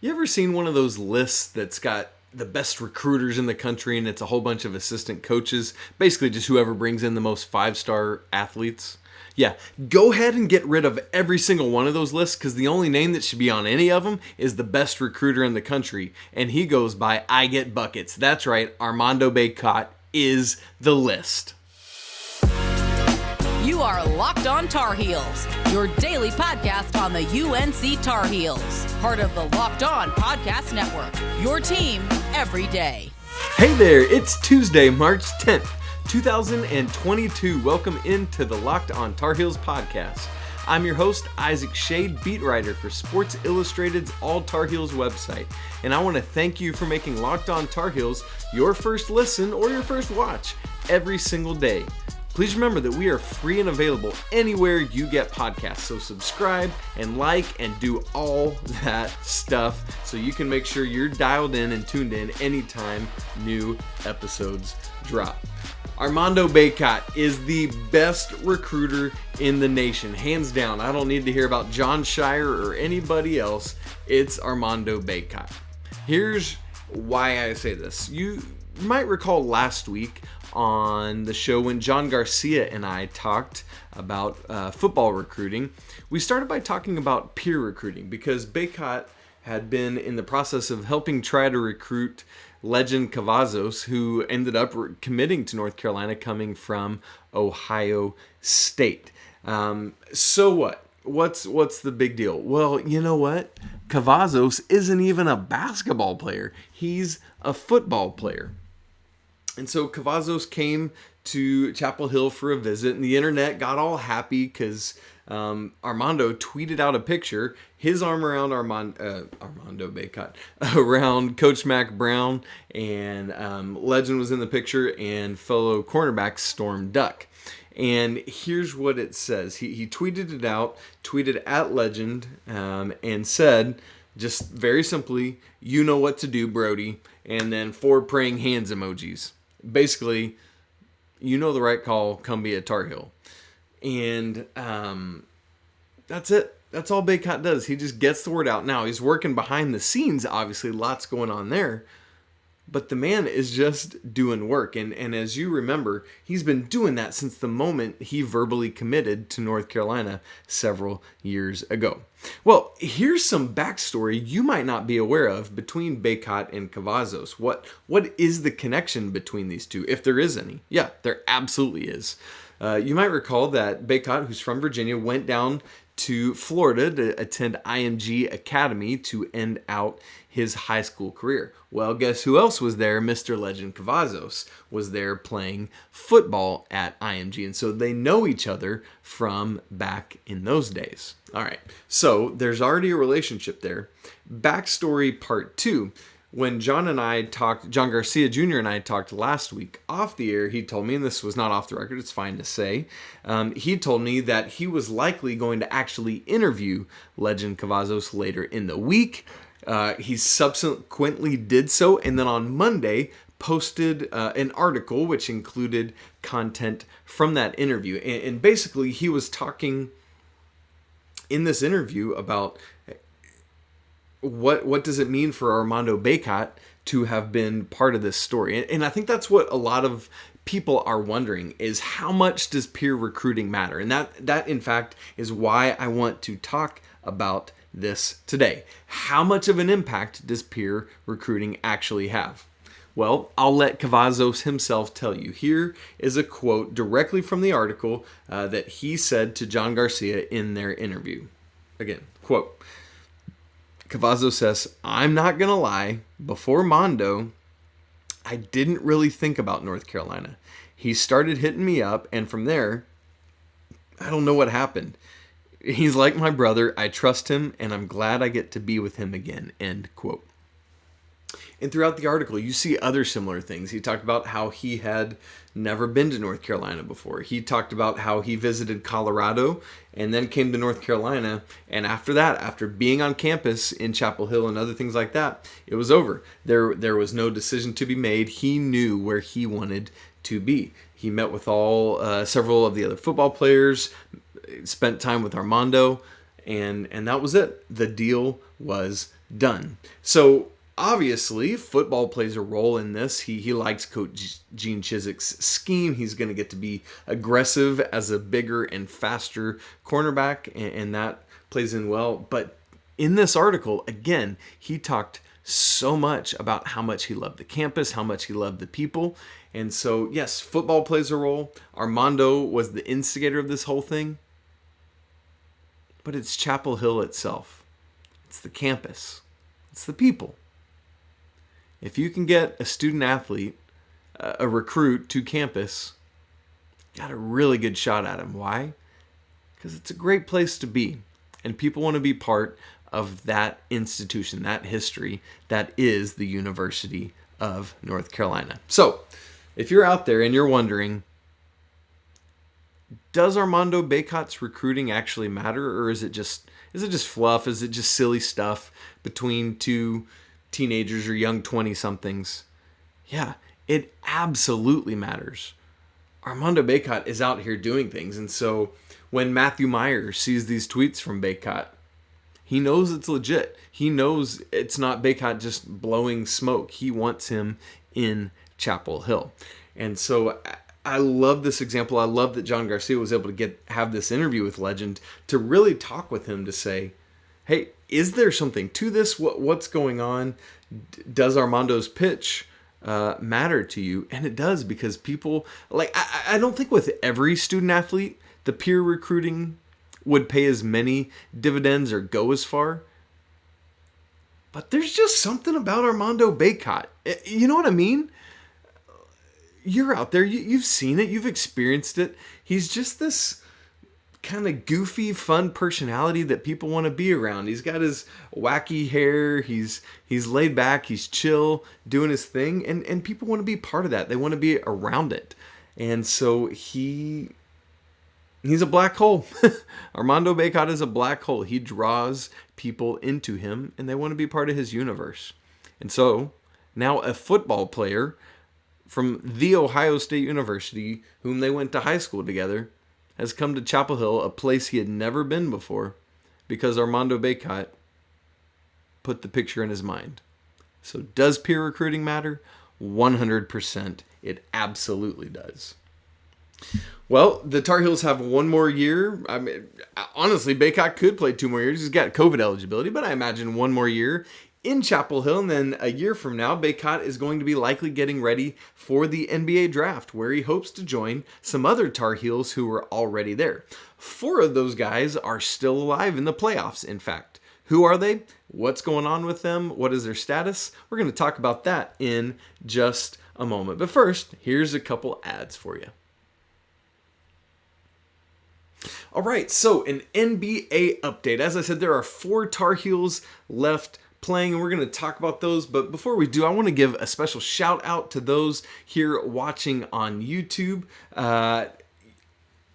You ever seen one of those lists that's got the best recruiters in the country and it's a whole bunch of assistant coaches? Basically just whoever brings in the most 5-star athletes. Yeah, go ahead and get rid of every single one of those lists because the only name that should be on any of them is the best recruiter in the country. And he goes by I Get Buckets. That's right, Armando Bacot is the list. You are Locked On Tar Heels, your daily podcast on the UNC Tar Heels. Part of the Locked On Podcast Network, your team every day. Hey there, it's Tuesday, March 10th, 2022. Welcome into the Locked On Tar Heels podcast. I'm your host, Isaac Shade, beat writer for Sports Illustrated's All Tar Heels website. And I want to thank you for making Locked On Tar Heels your first listen or your first watch every single day. Please remember that we are free and available anywhere you get podcasts. So subscribe and like and do all that stuff so you can make sure you're dialed in and tuned in anytime new episodes drop. Armando Bacot is the best recruiter in the nation, hands down. I don't need to hear about John Shire or anybody else. It's Armando Bacot. Here's why I say this. You might recall last week on the show when John Garcia and I talked about football recruiting, we started by talking about peer recruiting because Bacot had been in the process of helping try to recruit Lejond Cavazos, who ended up committing to North Carolina coming from Ohio State. So what? What's the big deal? Well, you know what? Cavazos isn't even a basketball player. He's a football player. And so Cavazos came to Chapel Hill for a visit, and the internet got all happy because Armando tweeted out a picture, his arm around Armando Bacot, around Coach Mack Brown, and Lejond was in the picture, and fellow cornerback Storm Duck. And here's what it says. He tweeted it out, tweeted at Lejond, and said, just very simply, "You know what to do, Brody," and then 4 praying hands emojis. Basically, you know the right call, come be a Tar Heel. And that's it. That's all Bacot does. He just gets the word out. Now, he's working behind the scenes, obviously, lots going on there. But the man is just doing work. And as you remember, he's been doing that since the moment he verbally committed to North Carolina several years ago. Well, here's some backstory you might not be aware of between Bacot and Cavazos. What is the connection between these two, if there is any? Yeah, there absolutely is. You might recall that Bacot, who's from Virginia, went down to Florida to attend IMG Academy to end out his high school career. Well, guess who else was there? Mr. Lejond Cavazos was there playing football at IMG, and so they know each other from back in those days. All right, so there's already a relationship there. Backstory part 2. When John Garcia Jr. and I talked last week off the air, he told me, and this was not off the record, it's fine to say, he told me that he was likely going to actually interview Lejond Cavazos later in the week. He subsequently did so, and then on Monday posted an article which included content from that interview. And basically, he was talking in this interview about what does it mean for Armando Bacot to have been part of this story? And I think that's what a lot of people are wondering is how much does peer recruiting matter? And that in fact is why I want to talk about this today. How much of an impact does peer recruiting actually have? Well, I'll let Cavazos himself tell you. Here is a quote directly from the article that he said to John Garcia in their interview. Again, quote, Cavazos says, "I'm not going to lie, before Mondo, I didn't really think about North Carolina. He started hitting me up, and from there, I don't know what happened. He's like my brother. I trust him, and I'm glad I get to be with him again," end quote. And throughout the article, you see other similar things. He talked about how he had never been to North Carolina before. He talked about how he visited Colorado and then came to North Carolina. And after that, after being on campus in Chapel Hill and other things like that, it was over. There was no decision to be made. He knew where he wanted to be. He met with several of the other football players, spent time with Armando, and that was it. The deal was done. So obviously, football plays a role in this. He likes Coach Gene Chizik's scheme. He's going to get to be aggressive as a bigger and faster cornerback, and that plays in well. But in this article, again, he talked so much about how much he loved the campus, how much he loved the people. And so, yes, football plays a role. Armando was the instigator of this whole thing. But it's Chapel Hill itself. It's the campus. It's the people. If you can get a student athlete, a recruit to campus, you got a really good shot at him. Why? Because it's a great place to be. And people want to be part of that institution, that history that is the University of North Carolina. So, if you're out there and you're wondering, does Armando Bacot's recruiting actually matter, or is it just fluff? Is it just silly stuff between two teenagers or young 20-somethings? Yeah, it absolutely matters. Armando Bacot is out here doing things, and so when Matthew Meyer sees these tweets from Bacot, he knows it's legit. He knows it's not Bacot just blowing smoke. He wants him in Chapel Hill. And so I love this example. I love that John Garcia was able to have this interview with Lejond to really talk with him to say, hey, is there something to this? What's going on? Does Armando's pitch matter to you? And it does, because people, like, I don't think with every student athlete, the peer recruiting would pay as many dividends or go as far. But there's just something about Armando Bacot. You know what I mean? You're out there, you've seen it, you've experienced it. He's just this kind of goofy, fun personality that people want to be around. He's got his wacky hair, he's laid back, he's chill, doing his thing, and people want to be part of that. They want to be around it. And so he's a black hole. Armando Bacot is a black hole. He draws people into him, and they want to be part of his universe. And so now a football player from The Ohio State University, whom they went to high school together, has come to Chapel Hill, a place he had never been before, because Armando Bacot put the picture in his mind. So does peer recruiting matter? 100%. It absolutely does. Well, the Tar Heels have one more year. I mean, honestly, Bacot could play 2 more years. He's got COVID eligibility, but I imagine 1 more year in Chapel Hill, and then a year from now, Bacot is going to be likely getting ready for the NBA draft, where he hopes to join some other Tar Heels who were already there. 4 of those guys are still alive in the playoffs, in fact. Who are they? What's going on with them? What is their status? We're going to talk about that in just a moment. But first, here's a couple ads for you. All right, so an NBA update. As I said, there are 4 Tar Heels left playing, and we're going to talk about those. But before we do, I want to give a special shout out to those here watching on YouTube.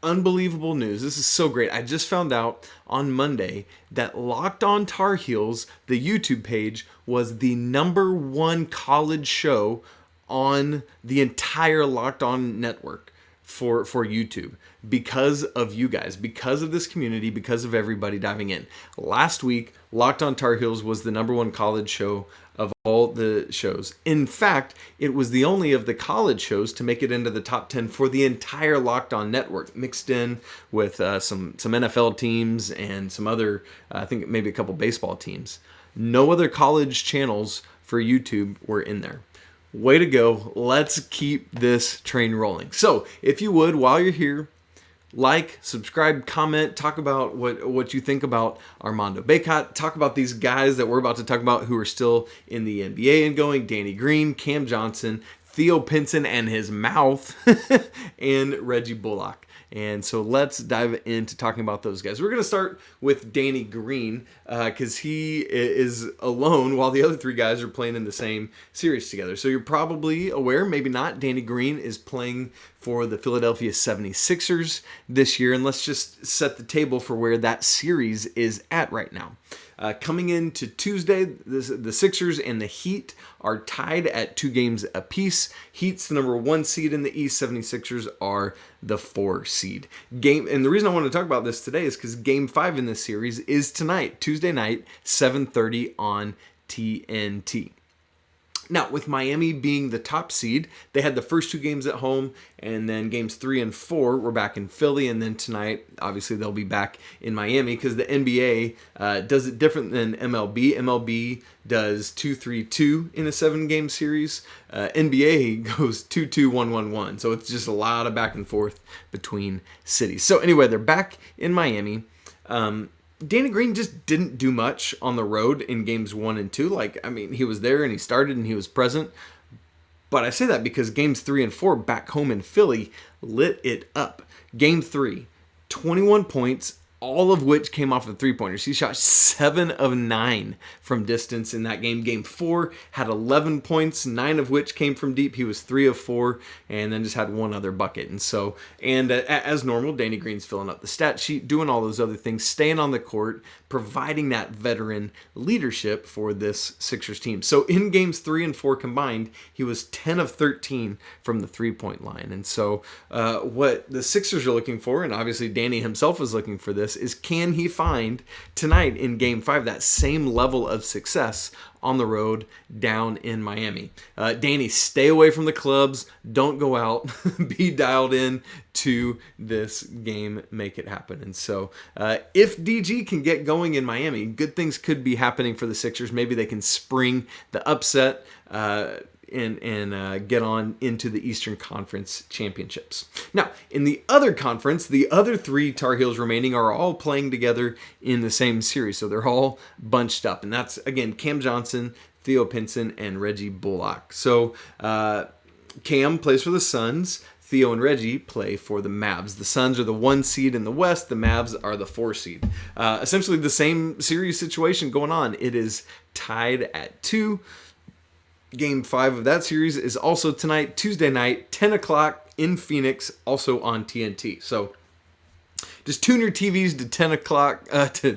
Unbelievable news. This is so great. I just found out on Monday that Locked On Tar Heels, the YouTube page, was the #1 college show on the entire Locked On network for YouTube, because of you guys, because of this community, because of everybody diving in. Last week, Locked On Tar Heels was the #1 college show of all the shows. In fact, it was the only of the college shows to make it into the top 10 for the entire Locked On network, mixed in with some NFL teams and some other, I think maybe a couple baseball teams. No other college channels for YouTube were in there. Way to go. Let's keep this train rolling. So, if you would, while you're here, like, subscribe, comment, talk about what you think about Armando Bacot, talk about these guys that we're about to talk about who are still in the NBA and going, Danny Green, Cam Johnson, Theo Pinson and his mouth, and Reggie Bullock. And so let's dive into talking about those guys. We're going to start with Danny Green because he is alone while the other 3 guys are playing in the same series together. So you're probably aware, maybe not, Danny Green is playing for the Philadelphia 76ers this year. And let's just set the table for where that series is at right now. Coming into Tuesday, the Sixers and the Heat are tied at 2 games apiece. Heat's the #1 seed in the East. 76ers are the 4 seed. And the reason I want to talk about this today is because Game 5 in this series is tonight, Tuesday night, 7:30 on TNT. Now, with Miami being the top seed, they had the first 2 games at home, and then games 3 and 4 were back in Philly, and then tonight, obviously, they'll be back in Miami because the NBA does it different than MLB. MLB does 2-3-2 in a 7-game series. NBA goes 2-2, 1-1-1, so it's just a lot of back and forth between cities. So anyway, they're back in Miami. Danny Green just didn't do much on the road in games 1 and 2. He was there and he started and he was present. But I say that because games 3 and 4 back home in Philly lit it up. Game 3, 21 points, all of which came off of 3-pointers. He shot 7 of 9 from distance in that game. Game 4 had 11 points, 9 of which came from deep. He was 3 of 4, and then just had 1 other bucket. And as normal, Danny Green's filling up the stat sheet, doing all those other things, staying on the court, providing that veteran leadership for this Sixers team. So in games 3 and 4 combined, he was 10 of 13 from the 3-point line. And so what the Sixers are looking for, and obviously Danny himself is looking for this, is can he find tonight in game 5 that same level of success on the road down in Miami. Danny, stay away from the clubs. Don't go out. Be dialed in to this game. Make it happen. And so if DG can get going in Miami, good things could be happening for the Sixers. Maybe they can spring the upset and get on into the Eastern Conference Championships. Now, in the other conference, the other 3 Tar Heels remaining are all playing together in the same series. So they're all bunched up. And that's, again, Cam Johnson, Theo Pinson, and Reggie Bullock. So Cam plays for the Suns. Theo and Reggie play for the Mavs. The Suns are the 1 seed in the West. The Mavs are the 4 seed. Essentially the same series situation going on. It is tied at 2. Game 5 of that series is also tonight, Tuesday night, 10 o'clock in Phoenix, also on TNT. So just tune your TVs to 10 o'clock to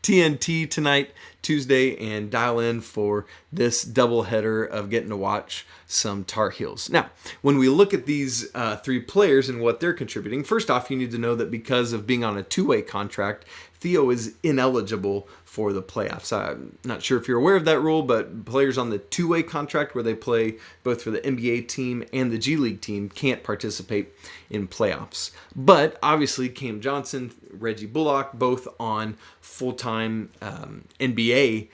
TNT tonight, Tuesday, and dial in for this doubleheader of getting to watch some Tar Heels. Now, when we look at these 3 players and what they're contributing, first off, you need to know that because of being on a 2-way contract, Theo is ineligible for the playoffs. I'm not sure if you're aware of that rule, but players on the 2-way contract where they play both for the NBA team and the G League team can't participate in playoffs. But obviously Cam Johnson, Reggie Bullock, both on full-time NBA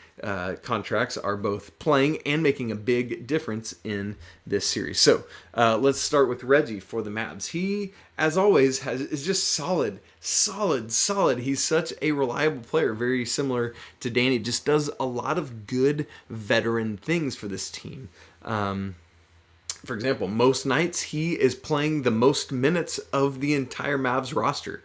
contracts, are both playing and making a big difference in this series. So let's start with Reggie for the Mavs. He, as always, is just solid. He's such a reliable player, very similar to Danny. Just does a lot of good veteran things for this team. For example, most nights he is playing the most minutes of the entire Mavs roster,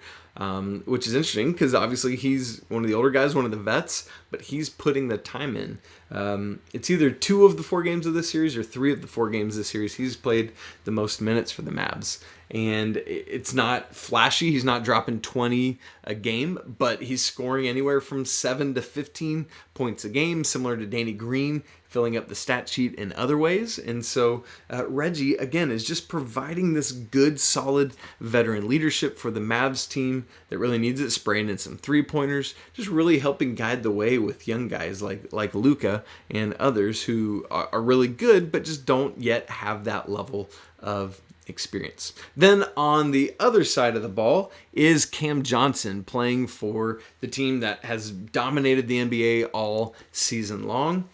which is interesting because obviously he's one of the older guys, one of the vets, but he's putting the time in. It's either 2 of the 4 games of this series or 3 of the 4 games of this series. He's played the most minutes for the Mavs. And it's not flashy. He's not dropping 20 a game, but he's scoring anywhere from 7 to 15 points a game, similar to Danny Green, filling up the stat sheet in other ways. And so Reggie, again, is just providing this good, solid veteran leadership for the Mavs team that really needs it, spraying in some 3-pointers, just really helping guide the way with young guys like Luka and others who are really good, but just don't yet have that level of experience. Then on the other side of the ball is Cam Johnson playing for the team that has dominated the NBA all season long.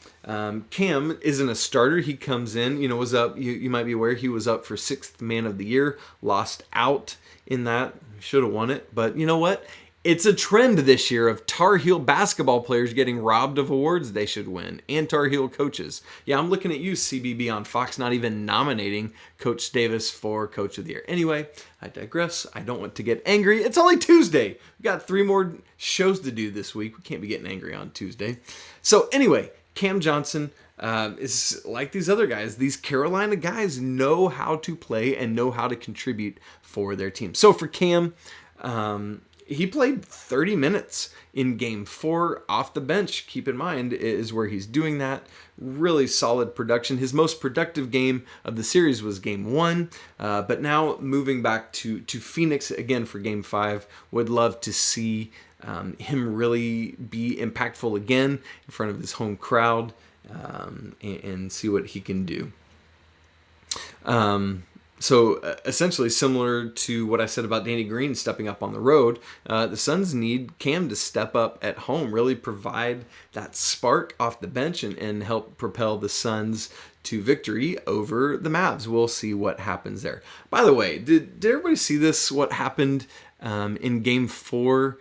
Cam isn't a starter. He comes in, was up, you might be aware he was up for 6th man of the year, lost out in that, should have won it, but you know what? It's a trend this year of Tar Heel basketball players getting robbed of awards they should win, and Tar Heel coaches. Yeah, I'm looking at you, CBB on Fox, not even nominating Coach Davis for Coach of the Year. Anyway, I digress. I don't want to get angry. It's only Tuesday. We've got 3 more shows to do this week. We can't be getting angry on Tuesday. So anyway, Cam Johnson is like these other guys. These Carolina guys know how to play and know how to contribute for their team. So for Cam, he played 30 minutes in game 4 off the bench. Keep in mind is where he's doing that. Really solid production. His most productive game of the series was game 1. But now moving back to Phoenix again for game 5. Would love to see him really be impactful again in front of his home crowd. and see what he can do. So essentially similar to what I said about Danny Green stepping up on the road, the Suns need Cam to step up at home, really provide that spark off the bench and help propel the Suns to victory over the Mavs. We'll see what happens there. By the way, did everybody see this? What happened in Game 4?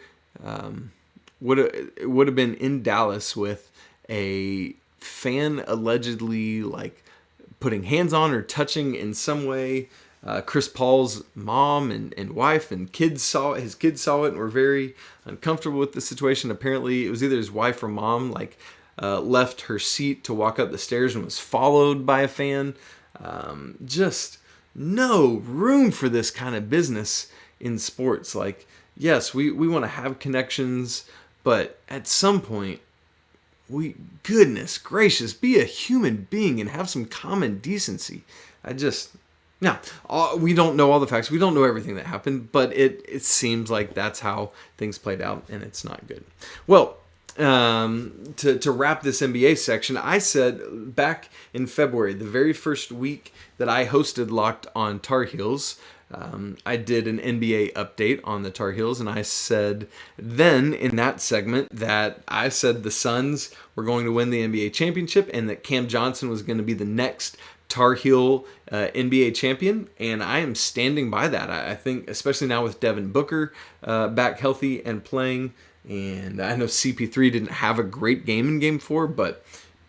Would have been in Dallas with a fan allegedly putting hands on or touching in some way Chris Paul's mom and wife and kids saw it. His kids saw it and were very uncomfortable with the situation. Apparently, it was either his wife or mom left her seat to walk up the stairs and was followed by a fan. Just no room for this kind of business in sports. Yes, we want to have connections, but at some point, goodness gracious, be a human being and have some common decency. Now, we don't know all the facts. We don't know everything that happened, but it seems like that's how things played out, and it's not good. Well, to wrap this NBA section, I said back in February, the very first week that I hosted Locked on Tar Heels, I did an NBA update on the Tar Heels, and I said then in that segment that I said the Suns were going to win the NBA championship and that Cam Johnson was going to be the next Tar Heel NBA champion, and I am standing by that. I think, especially now with Devin Booker back healthy and playing, and I know CP3 didn't have a great game in Game 4, but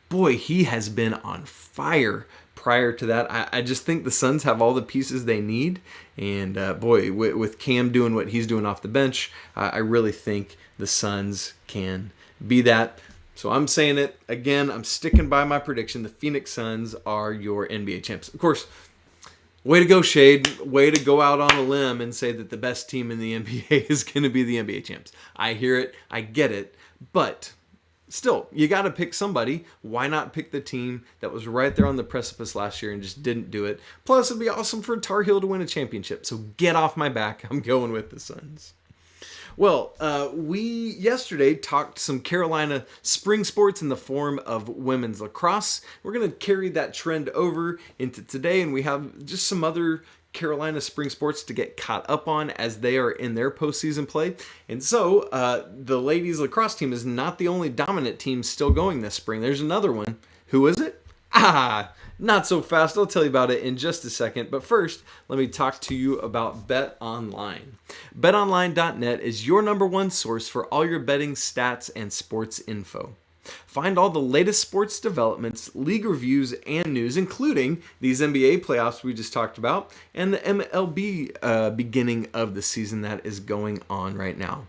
boy, he has been on fire prior to that. I just think the Suns have all the pieces they need, and boy, with Cam doing what he's doing off the bench, I really think the Suns can be that. So I'm saying it again. I'm sticking by my prediction. The Phoenix Suns are your NBA champs. Of course, way to go, Shade. Way to go out on a limb and say that the best team in the NBA is going to be the NBA champs. I hear it. I get it. But still, you got to pick somebody. Why not pick the team that was right there on the precipice last year and just didn't do it? Plus, it'd be awesome for Tar Heel to win a championship. So get off my back. I'm going with the Suns. Well, we yesterday talked some Carolina spring sports in the form of women's lacrosse. We're going to carry that trend over into today, and we have just some other Carolina spring sports to get caught up on as they are in their postseason play. And so the ladies lacrosse team is not the only dominant team still going this spring. There's another one. Who is it? Not so fast. I'll tell you about it in just a second. But first, let me talk to you about Bet Online. BetOnline.net is your number one source for all your betting stats and sports info. Find all the latest sports developments, league reviews, and news, including these NBA playoffs we just talked about, and the MLB beginning of the season that is going on right now.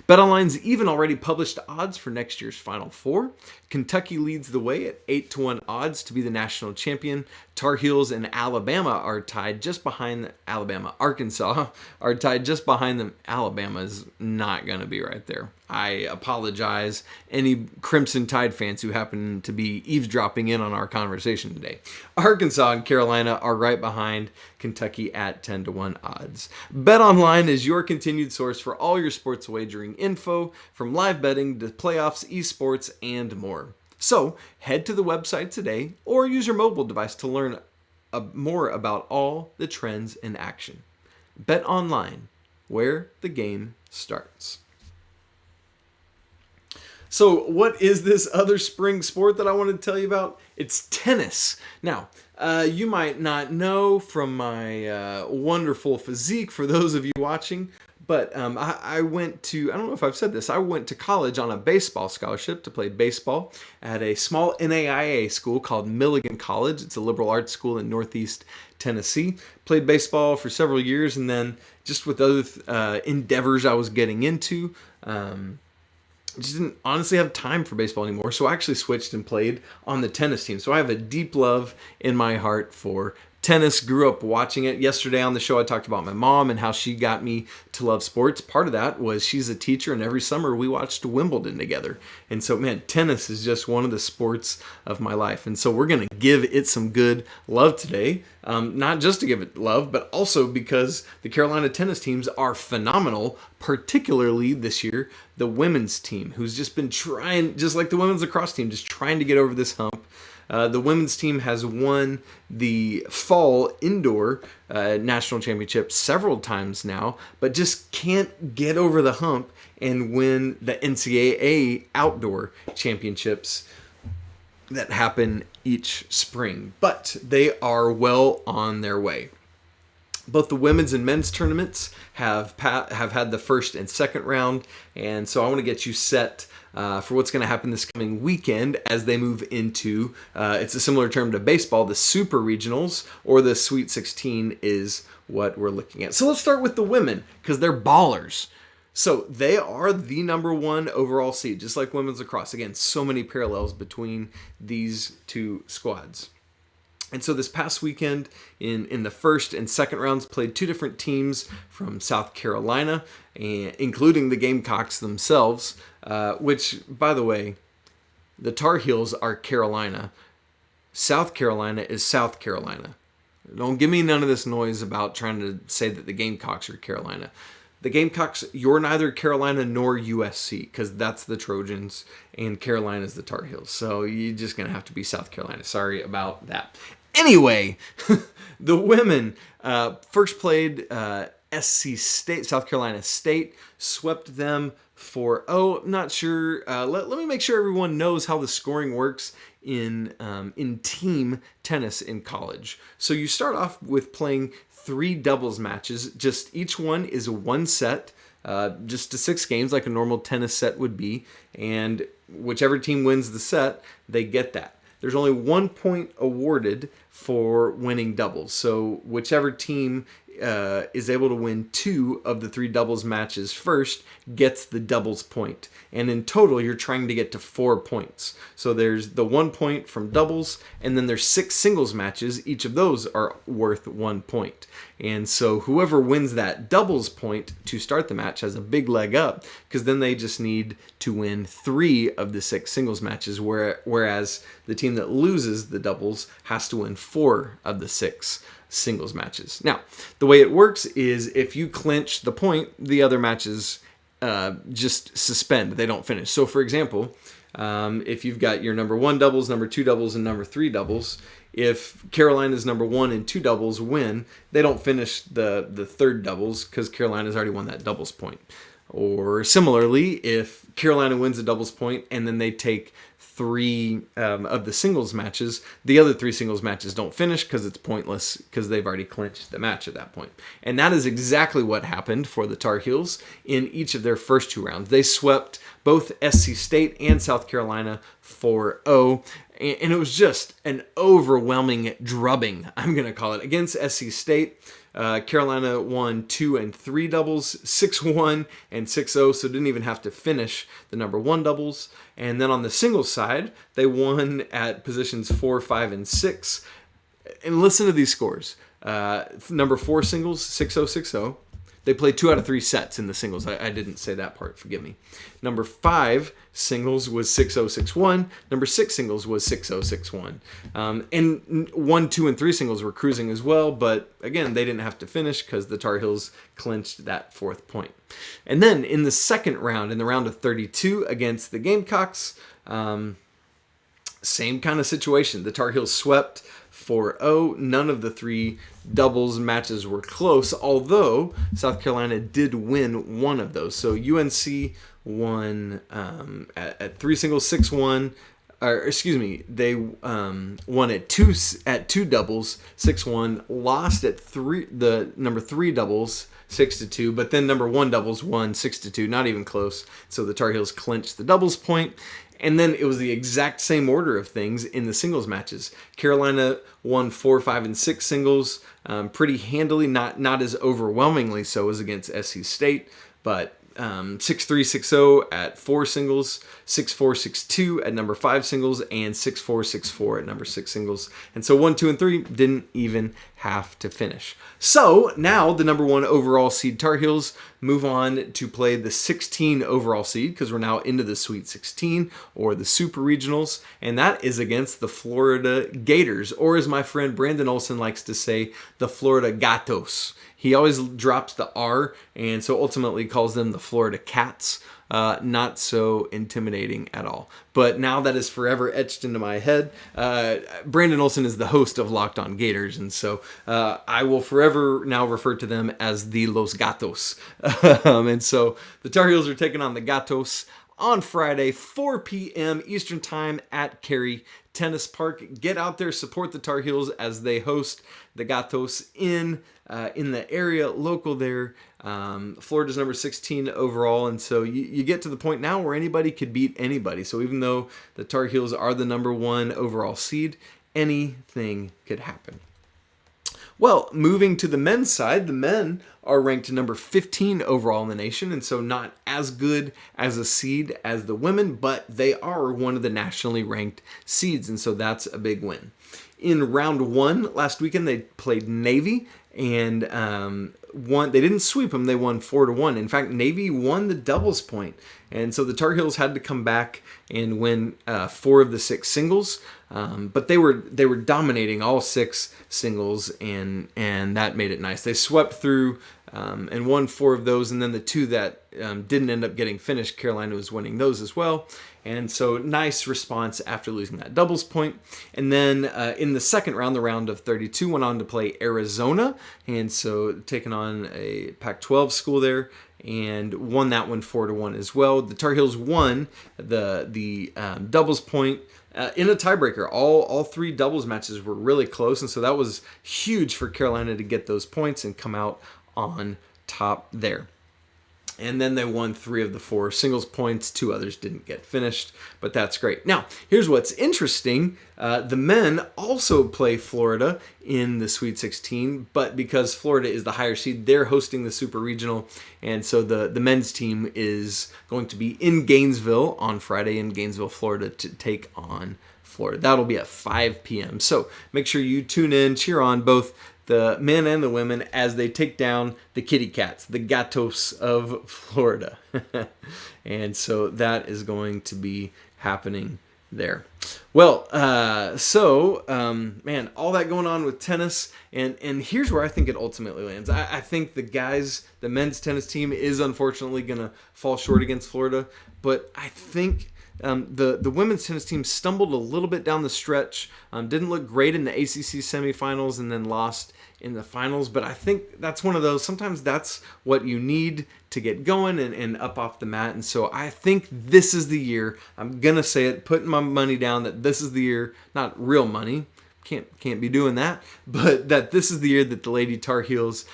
BetOnline's even already published odds for next year's Final Four. Kentucky leads the way at 8-1 odds to be the national champion. Tar Heels and Alabama are tied just behind Arkansas are tied just behind them. Alabama's not going to be right there. I apologize, any Crimson Tide fans who happen to be eavesdropping in on our conversation today. Arkansas and Carolina are right behind Kentucky at 10-1 odds. BetOnline is your continued source for all your sports wagering info, from live betting to playoffs, esports, and more. So head to the website today or use your mobile device to learn more about all the trends in action. BetOnline, where the game starts. So what is this other spring sport that I want to tell you about? It's tennis. Now, you might not know from my wonderful physique, for those of you watching, but I went to, I don't know if I've said this, I went to college on a baseball scholarship to play baseball at a small NAIA school called Milligan College. It's a liberal arts school in Northeast Tennessee. Played baseball for several years, and then just with other endeavors I was getting into, just didn't honestly have time for baseball anymore, so I actually switched and played on the tennis team. So I have a deep love in my heart for tennis, grew up watching it. Yesterday on the show, I talked about my mom and how she got me to love sports. Part of that was she's a teacher, and every summer we watched Wimbledon together. And so, man, tennis is just one of the sports of my life. And so we're going to give it some good love today. Not just to give it love, but also because the Carolina tennis teams are phenomenal, particularly this year, the women's team, who's just been trying, just like the women's lacrosse team, just trying to get over this hump. The women's team has won the fall indoor national championship several times now, but just can't get over the hump and win the NCAA outdoor championships that happen each spring. But they are well on their way. Both the women's and men's tournaments have had the first and second round, and so I want to get you set for what's going to happen this coming weekend as they move into, it's a similar term to baseball, the Super Regionals, or the Sweet 16 is what we're looking at. So let's start with the women, because they're ballers. So they are the number one overall seed, just like women's lacrosse. Again, so many parallels between these two squads. And so this past weekend, in the first and second rounds, played two different teams from South Carolina, including the Gamecocks themselves, which, by the way, the Tar Heels are Carolina. South Carolina is South Carolina. Don't give me none of this noise about trying to say that the Gamecocks are Carolina. The Gamecocks, you're neither Carolina nor USC, because that's the Trojans, and Carolina's the Tar Heels. So you're just going to have to be South Carolina. Sorry about that. Anyway, the women first played SC State, South Carolina State, swept them 4-0. Not sure. Let me make sure everyone knows how the scoring works in team tennis in college. So you start off with playing 3 doubles matches. Just each one is one set, just to 6 games like a normal tennis set would be. And whichever team wins the set, they get that. There's only 1 point awarded for winning doubles. So whichever team is able to win 2 of the 3 doubles matches first gets the doubles point. And in total, you're trying to get to 4 points. So there's the 1 point from doubles, and then there's 6 singles matches. Each of those are worth 1 point. And so whoever wins that doubles point to start the match has a big leg up, because then they just need to win 3 of the 6 singles matches, whereas the team that loses the doubles has to win 4 of the 6 singles matches. Now, the way it works is if you clinch the point, the other matches just suspend. They don't finish. So, for example, if you've got your number 1 doubles, number 2 doubles, and number 3 doubles, if Carolina's number 1 and 2 doubles win, they don't finish the third doubles because Carolina's already won that doubles point. Or similarly, if Carolina wins a doubles point and then they take 3 of the singles matches, the other 3 singles matches don't finish because it's pointless because they've already clinched the match at that point. And that is exactly what happened for the Tar Heels in each of their first 2 rounds. They swept both SC State and South Carolina 4-0. And it was just an overwhelming drubbing, I'm going to call it, against SC State. Carolina won 2 and 3 doubles, 6-1 and 6-0, so didn't even have to finish the number 1 doubles. And then on the singles side, they won at positions 4, 5, and 6. And listen to these scores. Number 4 singles, 6-0, 6-0. They played 2 out of 3 sets in the singles. I didn't say that part, forgive me. Number 5 singles was 6-0, 6-1. Number 6 singles was 6-0, 6-1. And 1, 2, and 3 singles were cruising as well, but again, they didn't have to finish because the Tar Heels clinched that 4th point. And then in the second round, in the round of 32 against the Gamecocks, same kind of situation. The Tar Heels swept 4-0. None of the 3 doubles matches were close, although South Carolina did win 1 of those. So UNC won at 3 singles, 6-1. They won at two doubles, 6-1. Lost at the number 3 doubles, 6-2. But then number 1 doubles won 6-2. Not even close. So the Tar Heels clinched the doubles point. And then it was the exact same order of things in the singles matches. Carolina won 4, 5, and 6 singles pretty handily, not as overwhelmingly so as against SC State, but 6'3", 6'0" at 4 singles, 6'4", 6'2" at number 5 singles, and 6'4", 6'4" at number 6 singles. And so 1, 2, and 3 didn't even have to finish. So now the number 1 overall seed Tar Heels move on to play the 16 overall seed, because we're now into the Sweet 16 or the Super Regionals, and that is against the Florida Gators, or as my friend Brandon Olson likes to say, the Florida Gatos. He always drops the R, and so ultimately calls them the Florida Cats. Not so intimidating at all. But now that is forever etched into my head. Brandon Olson is the host of Locked On Gators, and so I will forever now refer to them as the Los Gatos. And so the Tar Heels are taking on the Gatos on Friday, 4 p.m. Eastern Time at Cary Tennis Park. Get out there, support the Tar Heels as they host the Gatos in the area, local there. Florida's number 16 overall, and so you get to the point now where anybody could beat anybody. So even though the Tar Heels are the number 1 overall seed, anything could happen. Well, moving to the men's side, the men are ranked number 15 overall in the nation, and so not as good as a seed as the women, but they are one of the nationally ranked seeds, and so that's a big win. In round 1 last weekend, they played Navy, and they didn't sweep them, they won 4-1. In fact, Navy won the doubles point, and so the Tar Heels had to come back and win 4 of the 6 singles, but they were dominating all 6 singles, and that made it nice. They swept through and won 4 of those, and then the 2 that didn't end up getting finished, Carolina was winning those as well. And so nice response after losing that doubles point. And then in the second round, the round of 32, went on to play Arizona, and so taking on a Pac-12 school there, and won that one 4-1 as well. The Tar Heels won the doubles point in a tiebreaker. All 3 doubles matches were really close, and so that was huge for Carolina to get those points and come out on top there. And then they won 3 of the 4 singles points. 2 others didn't get finished, but that's great. Now, here's what's interesting. The men also play Florida in the Sweet 16, but because Florida is the higher seed, they're hosting the Super Regional, and so the men's team is going to be in Gainesville on Friday in Gainesville, Florida, to take on Florida. That'll be at 5 p.m. So make sure you tune in, cheer on both the men and the women as they take down the kitty cats, the Gatos of Florida. And so that is going to be happening there. Well, man, all that going on with tennis, and here's where I think it ultimately lands. I think the men's tennis team is unfortunately going to fall short against Florida, but I think the women's tennis team stumbled a little bit down the stretch, didn't look great in the ACC semifinals, and then lost in the finals. But I think that's one of those, sometimes that's what you need to get going and up off the mat. And so I think this is the year, I'm going to say it, putting my money down that this is the year, not real money, can't be doing that, but that this is the year that the Lady Tar Heels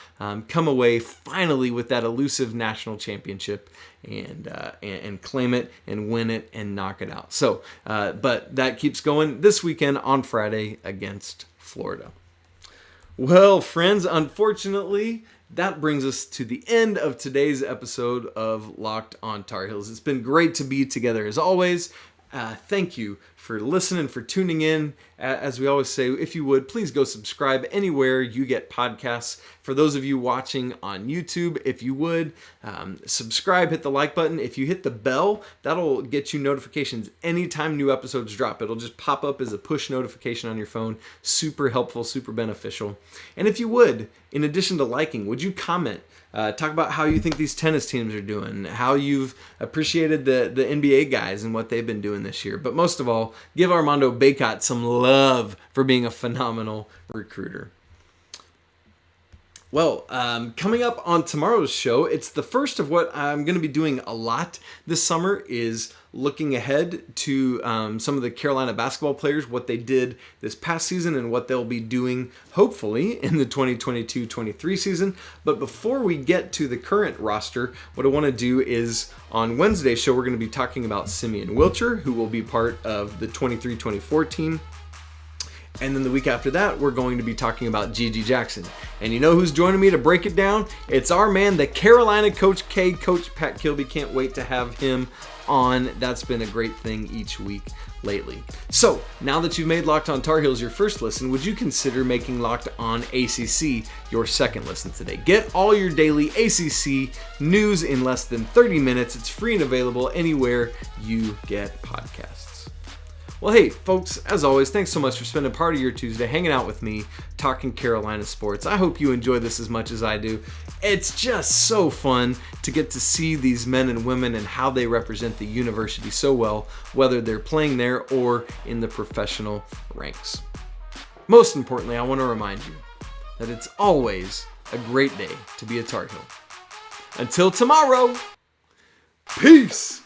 come away finally with that elusive national championship and claim it and win it and knock it out. So, but that keeps going this weekend on Friday against Florida. Well, friends, unfortunately, that brings us to the end of today's episode of Locked on Tar Heels. It's been great to be together as always. Thank you for listening, for tuning in. As we always say, if you would, please go subscribe anywhere you get podcasts. For those of you watching on YouTube, if you would, subscribe, hit the like button. If you hit the bell, that'll get you notifications anytime new episodes drop. It'll just pop up as a push notification on your phone. Super helpful, super beneficial. And if you would, in addition to liking, would you comment? Talk about how you think these tennis teams are doing, how you've appreciated the NBA guys and what they've been doing this year. But most of all, give Armando Bacot some love for being a phenomenal recruiter. Well, coming up on tomorrow's show, it's the first of what I'm going to be doing a lot this summer, is looking ahead to some of the Carolina basketball players, what they did this past season and what they'll be doing, hopefully, in the 2022-23 season. But before we get to the current roster, what I want to do is, on Wednesday's show, we're going to be talking about Simeon Wilcher, who will be part of the 23-24 team. And then the week after that, we're going to be talking about Gigi Jackson. And you know who's joining me to break it down? It's our man, the Carolina Coach K, Coach Pat Kilby. Can't wait to have him on. That's been a great thing each week lately. So, now that you've made Locked On Tar Heels your first listen, would you consider making Locked On ACC your second listen today? Get all your daily ACC news in less than 30 minutes. It's free and available anywhere you get podcasts. Well, hey, folks, as always, thanks so much for spending part of your Tuesday hanging out with me, talking Carolina sports. I hope you enjoy this as much as I do. It's just so fun to get to see these men and women and how they represent the university so well, whether they're playing there or in the professional ranks. Most importantly, I want to remind you that it's always a great day to be a Tar Heel. Until tomorrow, peace!